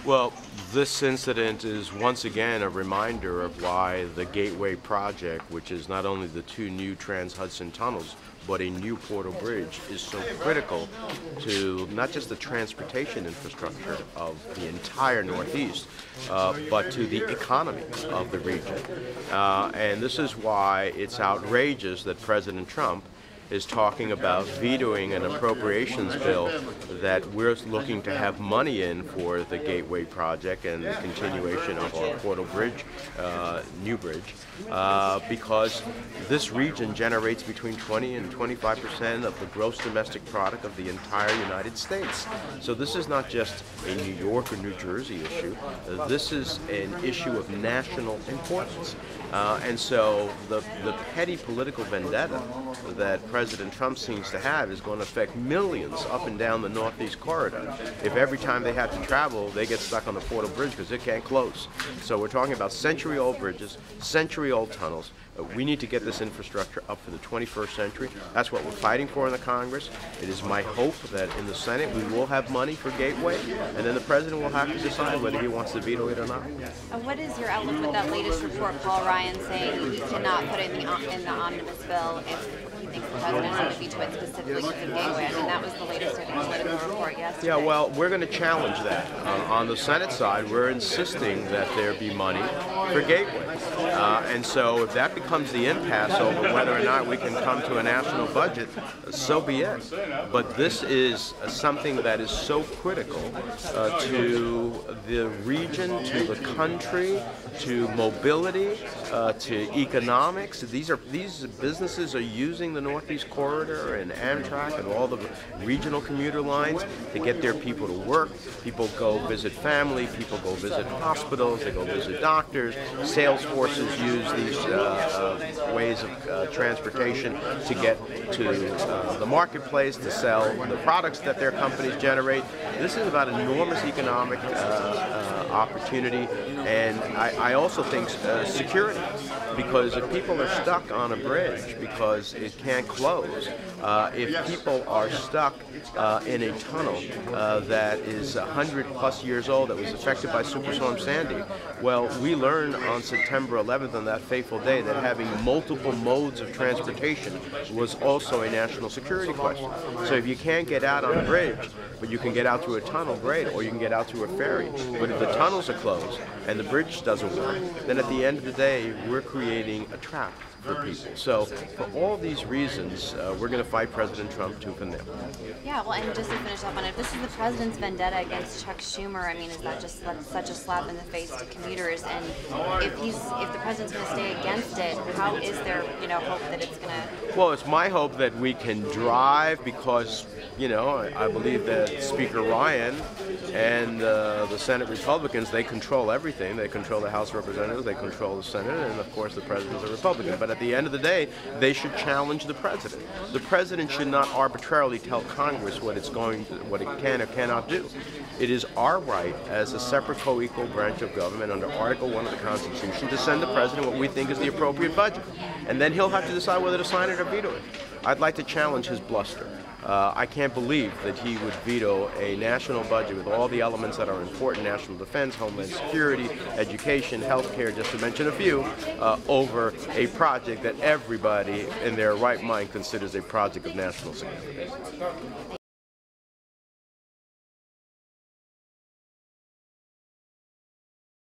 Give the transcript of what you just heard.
Well, this incident is once again a reminder of why the Gateway project, which is not only the two new Trans-Hudson tunnels, but a new Portal Bridge, is so critical to not just the transportation infrastructure of the entire Northeast, but to the economy of the region. And this is why it's outrageous that President Trump is talking about vetoing an appropriations bill that we're looking to have money in for the Gateway project and the continuation of our Portal Bridge, new bridge, because this region generates between 20 and 25% of the gross domestic product of the entire United States. So this is not just a New York or New Jersey issue. This is an issue of national importance. And so the petty political vendetta that President Trump seems to have is going to affect millions up and down the Northeast corridor. If every time they have to travel, they get stuck on the Portal Bridge because it can't close. So we're talking about century-old bridges, century-old tunnels. We need to get this infrastructure up for the 21st century. That's what we're fighting for in the Congress. It is my hope that in the Senate we will have money for Gateway, and then the President will have to decide whether he wants to veto it or not. What is your outlook with that latest report, Paul Ryan saying he cannot put it in the omnibus bill if he thinks the President has to veto it specifically because of Gateway? I mean, that was the latest political report yesterday. Yeah, well, we're going to challenge that. On the Senate side, we're insisting that there be money for Gateway. And so if that becomes the impasse over whether or not we can come to a national budget, so be it. But this is something that is so critical to the region, to the country, to mobility, to economics. These businesses are using the Northeast Corridor and Amtrak and all the regional commuter lines to get their people to work. People go visit family, people go visit hospitals, they go visit doctors. Sales forces use these ways of transportation to get to the marketplace, to sell the products that their companies generate. This is about enormous economic opportunity, and I also think security, because if people are stuck on a bridge because it can't close, if people are stuck in a tunnel that is 100+ years old, that was affected by Superstorm Sandy, well, we learned on September 11th, on that fateful day, that having multiple modes of transportation was also a national security question. So if you can't get out on a bridge, but you can get out through a tunnel, great, or you can get out through a ferry. But if the tunnels are closed and the bridge doesn't work, then at the end of the day, we're creating a trap for people. So for all these reasons, we're going to fight President Trump tooth and nail. Yeah, well, and just to finish up on it, if this is the president's vendetta against Chuck Schumer, I mean, is that just such a slap in the face to commuters? And if the president's going to stay against it, how is there, hope that it's going to? Well, it's my hope that we can drive because, I believe that Speaker Ryan and the Senate Republicans, they control everything. They control the House of Representatives, they control the Senate, and of course the president's a Republican. But at the end of the day, they should challenge the president. The president should not arbitrarily tell Congress what it can or cannot do. It is our right as a separate co-equal branch of government under Article 1 of the Constitution to send the president what we think is the appropriate budget. And then he'll have to decide whether to sign it or veto it. I'd like to challenge his bluster. I can't believe that he would veto a national budget with all the elements that are important: national defense, homeland security, education, health care, just to mention a few, over a project that everybody in their right mind considers a project of national significance.